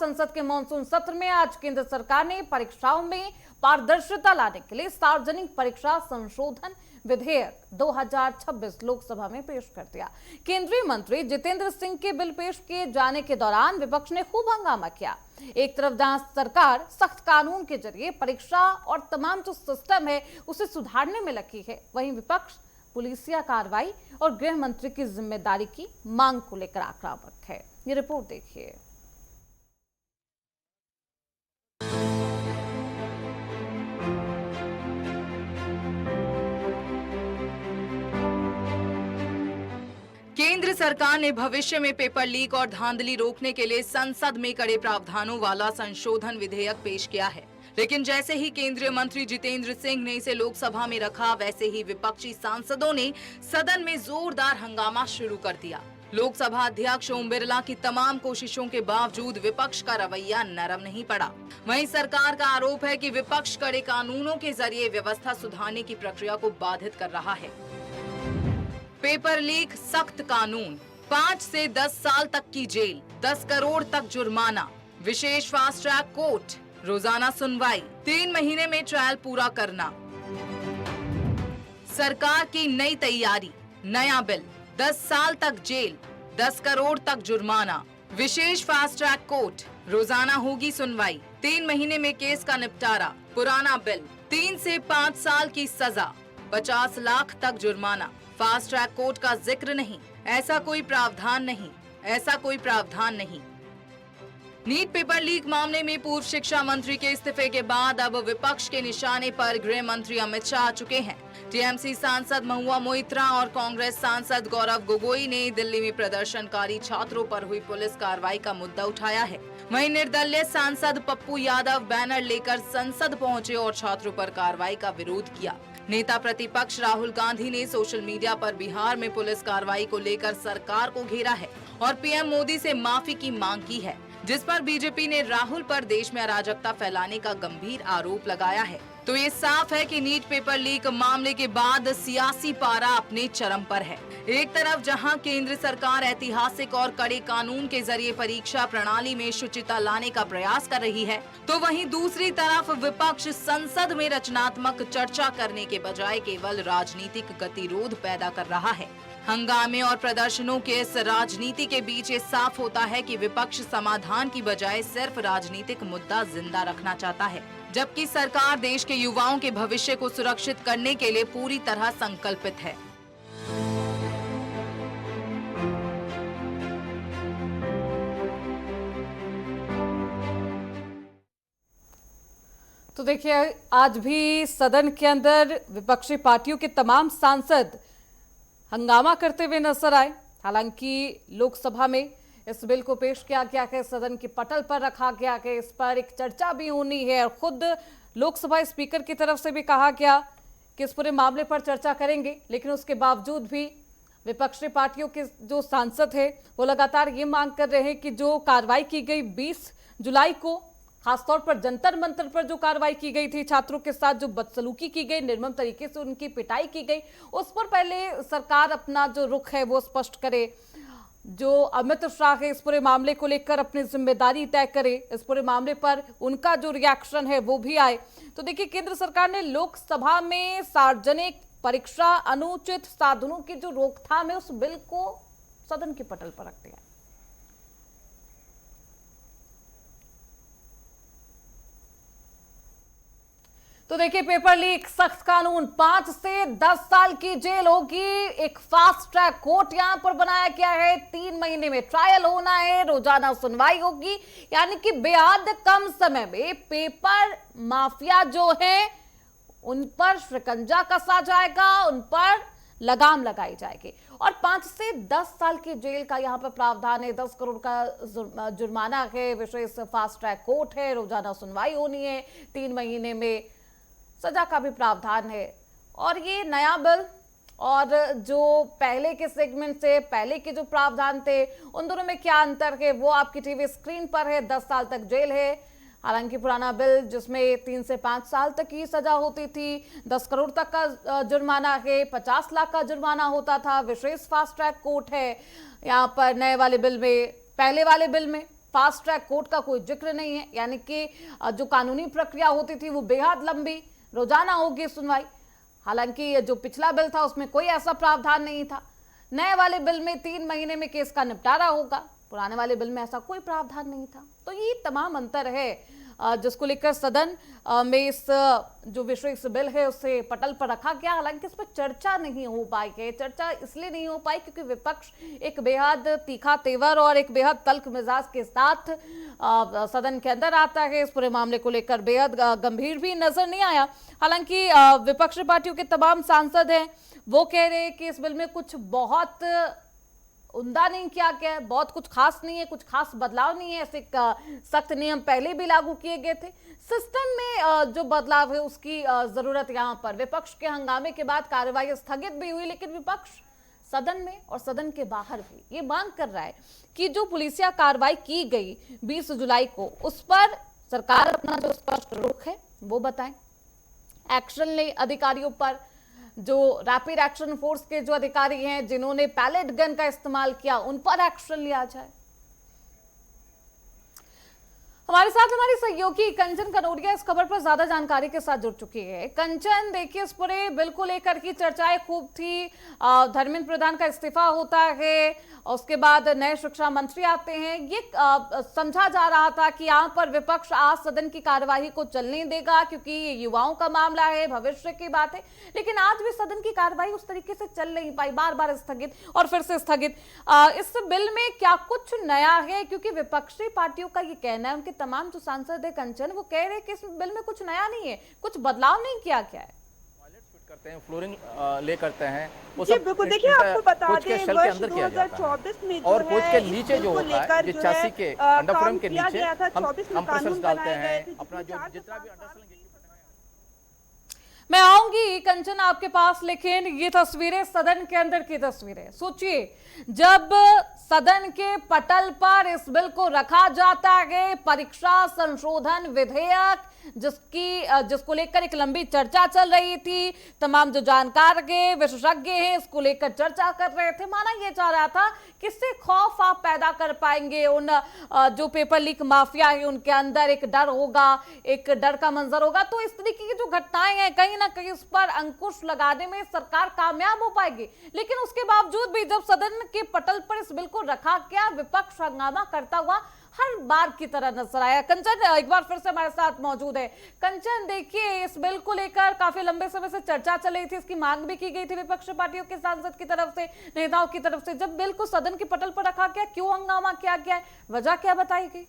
संसद के मानसून सत्र में आज केंद्र सरकार ने परीक्षाओं में पारदर्शिता लाने के लिए सार्वजनिक परीक्षा संशोधन विधेयक 2026 लोकसभा में पेश कर दिया। केंद्रीय मंत्री जितेंद्र सिंह के बिल पेश किए जाने के दौरान विपक्ष ने खूब हंगामा किया। एक तरफ जहां सरकार सख्त कानून के जरिए परीक्षा और तमाम जो सिस्टम है उसे सुधारने में लगी है, वहीं विपक्ष पुलिसिया कार्रवाई और गृह मंत्री की जिम्मेदारी की मांग को लेकर आक्रामक है। ये रिपोर्ट देखिए। केंद्र सरकार ने भविष्य में पेपर लीक और धांधली रोकने के लिए संसद में कड़े प्रावधानों वाला संशोधन विधेयक पेश किया है, लेकिन जैसे ही केंद्रीय मंत्री जितेंद्र सिंह ने इसे लोकसभा में रखा, वैसे ही विपक्षी सांसदों ने सदन में जोरदार हंगामा शुरू कर दिया। लोकसभा अध्यक्ष ओम बिरला की तमाम कोशिशों के बावजूद विपक्ष का रवैया नरम नहीं पड़ा। वहीं सरकार का आरोप है कि विपक्ष कड़े कानूनों के जरिए व्यवस्था सुधारने की प्रक्रिया को बाधित कर रहा है। पेपर लीक सख्त कानून, 5 से 10 साल तक की जेल, 10 करोड़ तक जुर्माना, विशेष फास्ट ट्रैक कोर्ट, रोजाना सुनवाई, 3 महीने में ट्रायल पूरा करना। सरकार की नई तैयारी, नया बिल, 10 साल तक जेल, 10 करोड़ तक जुर्माना, विशेष फास्ट ट्रैक कोर्ट, रोजाना होगी सुनवाई, 3 महीने में केस का निपटारा। पुराना बिल, 3 से 5 साल की सजा, 50 लाख तक जुर्माना। फास्ट ट्रैक कोर्ट का जिक्र नहीं, ऐसा कोई प्रावधान नहीं। नीट पेपर लीक मामले में पूर्व शिक्षा मंत्री के इस्तीफे के बाद अब विपक्ष के निशाने पर गृह मंत्री अमित शाह आ चुके हैं। टीएमसी सांसद महुआ मोइत्रा और कांग्रेस सांसद गौरव गोगोई ने दिल्ली में प्रदर्शनकारी छात्रों पर हुई पुलिस कार्रवाई का मुद्दा उठाया है। वहीं निर्दलीय सांसद पप्पू यादव बैनर लेकर संसद पहुंचे और छात्रों पर कार्रवाई का विरोध किया। नेता प्रतिपक्ष राहुल गांधी ने सोशल मीडिया पर बिहार में पुलिस कार्रवाई को लेकर सरकार को घेरा है और पीएम मोदी से माफी की मांग की है, जिस पर बीजेपी ने राहुल पर देश में अराजकता फैलाने का गंभीर आरोप लगाया है। तो ये साफ है कि नीट पेपर लीक मामले के बाद सियासी पारा अपने चरम पर है। एक तरफ जहां केंद्र सरकार ऐतिहासिक और कड़े कानून के जरिए परीक्षा प्रणाली में शुचिता लाने का प्रयास कर रही है, तो वहीं दूसरी तरफ विपक्ष संसद में रचनात्मक चर्चा करने के बजाय केवल राजनीतिक गतिरोध पैदा कर रहा है। हंगामे और प्रदर्शनों के इस राजनीति के बीच ये साफ होता है कि विपक्ष समाधान की बजाय सिर्फ राजनीतिक मुद्दा जिंदा रखना चाहता है, जबकि सरकार देश के युवाओं के भविष्य को सुरक्षित करने के लिए पूरी तरह संकल्पित है। तो देखिए, आज भी सदन के अंदर विपक्षी पार्टियों के तमाम सांसद हंगामा करते हुए नजर आए। हालांकि लोकसभा में इस बिल को पेश किया गया है, सदन के पटल पर रखा गया है, इस पर एक चर्चा भी होनी है और खुद लोकसभा स्पीकर की तरफ से भी कहा गया कि इस पूरे मामले पर चर्चा करेंगे। लेकिन उसके बावजूद भी विपक्षी पार्टियों के जो सांसद है वो लगातार ये मांग कर रहे हैं कि जो कार्रवाई की गई 20 जुलाई को, खासतौर पर जंतर मंतर पर जो कार्रवाई की गई थी, छात्रों के साथ जो बदसलूकी की गई, निर्मम तरीके से उनकी पिटाई की गई, उस पर पहले सरकार अपना जो रुख है वो स्पष्ट करे। जो अमित शाह है इस पूरे मामले को लेकर अपनी जिम्मेदारी तय करे, इस पूरे मामले पर उनका जो रिएक्शन है वो भी आए। तो देखिए, केंद्र सरकार ने लोकसभा में सार्वजनिक परीक्षा अनुचित साधनों की जो रोकथाम है उस बिल को सदन के पटल पर रख दिया। तो देखिए, पेपर लीक सख्त कानून, 5 से 10 साल की जेल होगी, एक फास्ट ट्रैक कोर्ट यहां पर बनाया गया है, 3 महीने में ट्रायल होना है, रोजाना सुनवाई होगी, यानी कि बेहद कम समय में पेपर माफिया जो है उन पर शिकंजा कसा जाएगा, उन पर लगाम लगाई जाएगी। और 5 से 10 साल की जेल का यहाँ पर प्रावधान है, 10 करोड़ का जुर्माना है, विशेष फास्ट ट्रैक कोर्ट है, रोजाना सुनवाई होनी है, 3 महीने में सजा का भी प्रावधान है। और ये नया बिल और जो पहले के सेगमेंट से पहले के जो प्रावधान थे उन दोनों में क्या अंतर है वो आपकी टीवी स्क्रीन पर है। 10 साल तक जेल है, हालांकि पुराना बिल जिसमें 3 से 5 साल तक की सजा होती थी, 10 करोड़ तक का जुर्माना है, 50 लाख का जुर्माना होता था, विशेष फास्ट ट्रैक कोर्ट है यहाँ पर नए वाले बिल में। पहले वाले बिल में फास्ट ट्रैक कोर्ट का कोई जिक्र नहीं है, यानी कि जो कानूनी प्रक्रिया होती थी वो बेहद लंबी, रोजाना होगी सुनवाई। हालांकि जो पिछला बिल था उसमें कोई ऐसा प्रावधान नहीं था। नए वाले बिल में 3 महीने में केस का निपटारा होगा, पुराने वाले बिल में ऐसा कोई प्रावधान नहीं था। तो ये तमाम अंतर है जिसको लेकर सदन में इस जो विशेष बिल है उसे पटल पर रखा गया। हालांकि इस पर चर्चा नहीं हो पाई है। चर्चा इसलिए नहीं हो पाई क्योंकि विपक्ष एक बेहद तीखा तेवर और एक बेहद तल्ख मिजाज के साथ सदन के अंदर आता है। इस पूरे मामले को लेकर बेहद गंभीर भी नजर नहीं आया। हालांकि विपक्षी पार्टियों के तमाम सांसद हैं, वो कह रहे हैं कि इस बिल में कुछ बहुत उम्दा नहीं किया गया है, बहुत कुछ खास नहीं है, कुछ खास बदलाव नहीं है। ऐसे सख्त नियम पहले भी लागू किए गए थे। सिस्टम में जो बदलाव है उसकी जरूरत यहां पर। विपक्ष के हंगामे के बाद कार्रवाई स्थगित भी हुई, लेकिन विपक्ष सदन में और सदन के बाहर भी ये मांग कर रहा है कि जो पुलिसिया कार्रवाई की गई 20 जुलाई को, उस पर सरकार अपना जो स्पष्ट रुख है वो बताएं, एक्शन ले अधिकारियों पर। जो रैपिड एक्शन फोर्स के जो अधिकारी हैं जिन्होंने पैलेट गन का इस्तेमाल किया, उन पर एक्शन लिया जाए। हमारे साथ हमारी सहयोगी कंचन कनोडिया इस खबर पर ज्यादा जानकारी के साथ जुड़ चुकी है। कंचन, देखिए इस पूरे बिल को लेकर की चर्चाएं खूब थी। धर्मेंद्र प्रधान का इस्तीफा होता है, उसके बाद नए शिक्षा मंत्री आते हैं। ये समझा जा रहा था कि यहाँ पर विपक्ष आज सदन की कार्यवाही को चलने देगा क्योंकि ये युवाओं का मामला है, भविष्य की बात है। लेकिन आज भी सदन की कार्यवाही उस तरीके से चल नहीं पाई, बार बार स्थगित और फिर से स्थगित। इस बिल में क्या कुछ नया है? क्योंकि विपक्षी पार्टियों का ये कहना है, उनके तमाम जो सांसद है कंचन, वो कह रहे हैं कि इस बिल में कुछ नया नहीं है, कुछ बदलाव नहीं किया गया है। करते हैं, फ्लोरिंग ले करते हैं, वो जी सब बिल्कुल। देखिए आपको बता दें, वर्ष 2024 में और कोच के नीचे जो होता है, जो चस्सी के अंडरफ्रेम के नीचे हम प्रेशर्स डालते हैं अपना जो जितना भी अंडरफ्रेम। मैं आऊंगी कंचन आपके पास, लेकिन ये तस्वीरें सदन के अंदर की तस्वीरें। सोचिए, जब सदन के पटल पर इस बिल को रखा जाता है, परीक्षा संशोधन विधेयक, जिसको लेकर एक लंबी चर्चा चल रही थी। तमाम जो जानकार है, विशेषज्ञ हैं, इसको लेकर चर्चा कर रहे थे। माना यह जा रहा था किससे खौफ आप पैदा कर पाएंगे। उन जो पेपर लीक माफिया है उनके अंदर एक डर होगा, एक डर का मंजर होगा। तो इस तरीके की जो घटनाएं हैं, कहीं ना कहीं इस पर अंकुश लगाने में सरकार कामयाब हो पाएगी। लेकिन उसके बावजूद भी जब सदन के पटल पर इस बिल को रखा गया, विपक्ष हंगामा करता हुआ हर बार की तरह नजर आया। कंचन एक बार फिर से हमारे साथ मौजूद है। कंचन, देखिए इस बिल को लेकर काफी लंबे समय से चर्चा चल रही थी, इसकी मांग भी की गई थी विपक्षी पार्टियों के सांसद की तरफ से, नेताओं की तरफ से। जब बिल को सदन के पटल पर रखा गया, क्यों हंगामा किया गया है, वजह क्या बताई गई?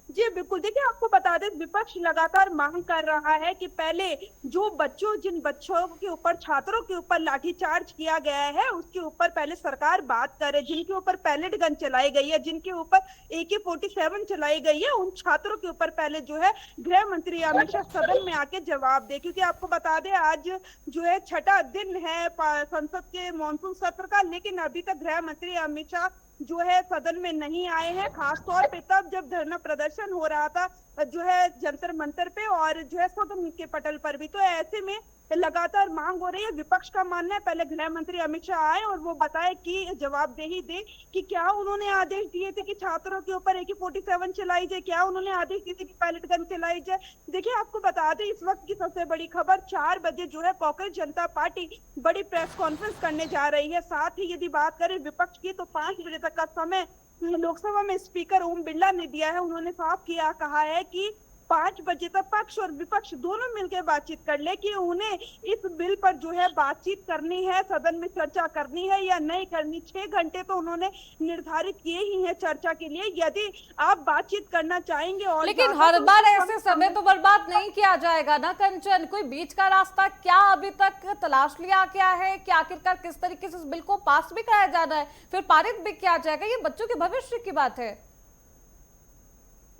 जी बिल्कुल। देखिए आपको बता दें, विपक्ष लगातार मांग कर रहा है कि पहले जिन बच्चों के ऊपर, छात्रों के ऊपर लाठीचार्ज किया गया है, उसके ऊपर पहले सरकार बात करे। जिनके ऊपर पैलेट गन चलाई गई है, जिनके ऊपर AK-47 चलाई गई है, उन छात्रों के ऊपर पहले जो है गृह मंत्री अमित शाह सदन में आके जवाब दे। क्योंकि आपको बता दें, आज जो है 6ठा दिन है संसद के मानसून सत्र का, लेकिन अभी तक गृह मंत्री अमित शाह जो है सदन में नहीं आए हैं। खासतौर पे तब जब धरना प्रदर्शन हो रहा था जो है जंतर मंतर पे और जो है सदन के पटल पर भी, तो ऐसे में लगातार मांग हो रही है। विपक्ष का मानना है पहले गृह मंत्री अमित शाह आए और वो बताए कि जवाबदेही दे कि क्या उन्होंने आदेश दिए थे कि छात्रों के ऊपर AK-47 चलाई जाए, क्या उन्होंने आदेश दिए थे कि पैलेट गन चलाई जाए। देखिए आपको बता दें, इस वक्त की सबसे बड़ी खबर, 4 बजे जो है कांग्रेस जनता पार्टी बड़ी प्रेस कॉन्फ्रेंस करने जा रही है। साथ ही यदि बात करें विपक्ष की, तो 5 बजे तक का समय लोकसभा में स्पीकर ओम बिरला ने दिया है। उन्होंने साफ किया कहा है कि 5 बजे तक पक्ष और विपक्ष दोनों मिलकर बातचीत कर ले कि उन्हें इस बिल पर जो है बातचीत करनी है, सदन में चर्चा करनी है या नहीं करनी। 6 घंटे तो उन्होंने निर्धारित किए ही हैं चर्चा के लिए। यदि आप बातचीत करना चाहेंगे और लेकिन हर बार ऐसे समय तो बर्बाद नहीं किया जाएगा ना कंचन। कोई बीच का रास्ता क्या अभी तक तलाश लिया गया है कि आखिरकार किस तरीके से इस बिल को पास भी कराया जाना है, फिर पारित भी किया जाएगा? ये बच्चों के भविष्य की बात है।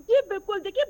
जी बिल्कुल। देखिए,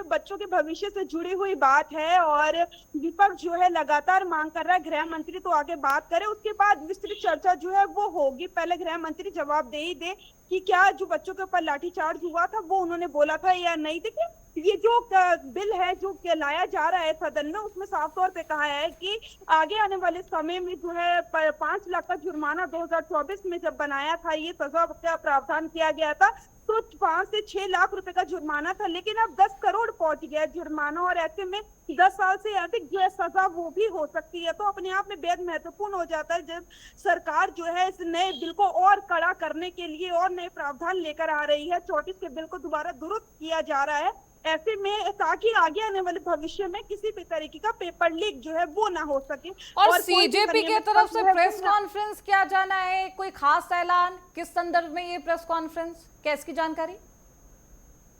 बच्चों के भविष्य से जुड़ी हुई बात है और विपक्ष जो है लगातार मांग कर रहा है गृह मंत्री तो आगे बात करे, उसके बाद विस्तृत चर्चा जो है वो होगी। पहले गृह मंत्री जवाबदेही दे कि क्या जो बच्चों के ऊपर लाठीचार्ज हुआ था वो उन्होंने बोला था या नहीं। देखिए ये जो बिल है जो लाया जा रहा है सदन में, उसमें साफ तौर पे कहा है कि आगे आने वाले समय में जो है 5 लाख का जुर्माना 2024 में जब बनाया था, ये सजा का प्रावधान किया गया था, तो 5 से 6 लाख रुपए का जुर्माना था, लेकिन अब 10 करोड़ पहुंच गया जुर्माना। और ऐसे में 10 साल से अधिक जो है सजा वो भी हो सकती है। तो अपने आप में बेहद महत्वपूर्ण हो जाता है जब सरकार जो है इस नए बिल को और कड़ा करने के लिए और नए प्रावधान लेकर आ रही है। 34 के बिल को दोबारा दुरुस्त किया जा रहा है ऐसे में, ताकि आगे आने वाले भविष्य में किसी भी तरीके का पेपर लीक जो है वो ना हो सके। और सीजेपी की तरफ से प्रेस कॉन्फ्रेंस क्या जाना है, कोई खास ऐलान, किस संदर्भ में ये प्रेस कॉन्फ्रेंस, क्या इसकी जानकारी?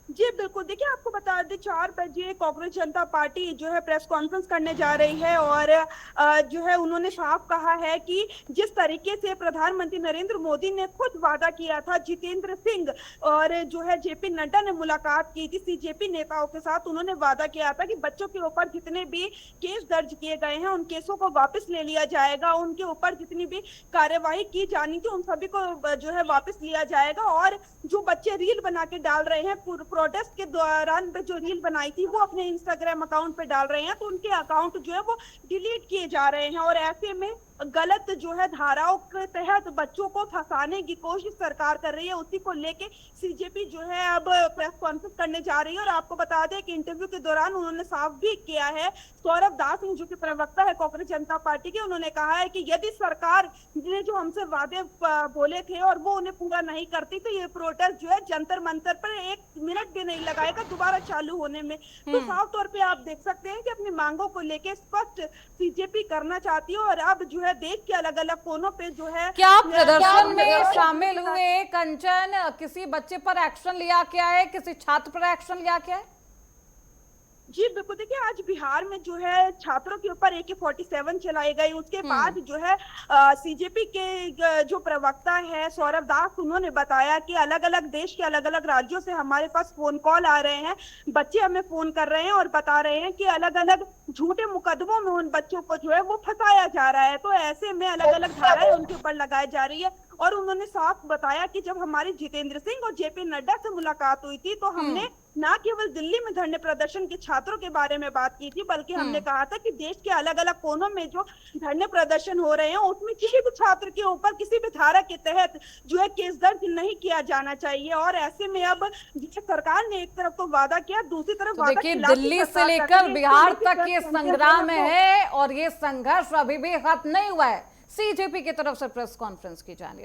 जी बिल्कुल, देखिए आपको बता दें 4 बजे कांग्रेस जनता पार्टी जो है प्रेस कॉन्फ्रेंस करने जा रही है और जो है उन्होंने साफ कहा है कि जिस तरीके से प्रधानमंत्री नरेंद्र मोदी ने खुद वादा किया था, जितेंद्र सिंह और जो है जेपी नड्डा ने मुलाकात की थी सीजेपी नेताओं के साथ, उन्होंने वादा किया था कि बच्चों के ऊपर जितने भी केस दर्ज किए गए हैं उन केसों को वापस ले लिया जाएगा, उनके ऊपर जितनी भी कार्यवाही की जानी थी उन सभी को जो है वापस लिया जाएगा। और जो बच्चे रील बना के डाल रहे हैं प्रोटेस्ट के दौरान जो रील बनाई थी वो अपने इंस्टाग्राम अकाउंट पे डाल रहे हैं, तो उनके अकाउंट जो है वो डिलीट किए जा रहे हैं। और ऐसे में गलत जो है धाराओं के तहत बच्चों को फंसाने की कोशिश सरकार कर रही है, उसी को लेके सीजेपी जो है अब प्रेस कॉन्फ्रेंस करने जा रही है। और आपको बता दें कि इंटरव्यू के दौरान उन्होंने साफ भी किया है, सौरभ दास जो कि प्रवक्ता है कांग्रेस जनता पार्टी के, उन्होंने कहा है कि यदि सरकार ने जो हमसे वादे बोले थे और वो उन्हें पूरा नहीं करती तो ये प्रोटेस्ट जो है जंतर मंतर पर 1 मिनट भी नहीं लगाएगा दोबारा चालू होने में। तो साफ तौर पे आप देख सकते हैं कि अपनी मांगों को लेके स्पष्ट सीजेपी करना चाहती है। और अब जो है देश के अलग अलग कोनों पे जो है क्या प्रदर्शन में शामिल हुए कंचन, किसी बच्चे पर एक्शन लिया क्या है, किसी छात्र पर एक्शन लिया क्या है? जी बिल्कुल, देखिए आज बिहार में जो है छात्रों के ऊपर AK-47 चलाई गई, उसके बाद जो है सीजेपी के जो प्रवक्ता है सौरभ दास, उन्होंने बताया कि अलग अलग देश के अलग अलग राज्यों से हमारे पास फोन कॉल आ रहे हैं, बच्चे हमें फोन कर रहे हैं और बता रहे हैं कि अलग अलग झूठे मुकदमों में उन बच्चों को जो है वो फंसाया जा रहा है। तो ऐसे में अलग अलग धाराएं उनके ऊपर लगाई जा रही है। और उन्होंने साफ बताया कि जब हमारी जितेंद्र सिंह और जेपी नड्डा से मुलाकात हुई थी तो हमने ना केवल दिल्ली में धरने प्रदर्शन के छात्रों के बारे में बात की थी, बल्कि हमने कहा था कि देश के अलग अलग कोनों में जो धरने प्रदर्शन हो रहे हैं उसमें किसी भी छात्र के ऊपर किसी भी धारा के तहत जो है केस दर्ज नहीं किया जाना चाहिए। और ऐसे में अब सरकार ने एक तरफ तो वादा किया, दूसरी तरफ तो देखिए दिल्ली से लेकर बिहार तक ये संग्राम है और ये संघर्ष अभी भी खत्म नहीं हुआ है। सीजेपी की तरफ से प्रेस कॉन्फ्रेंस की जानी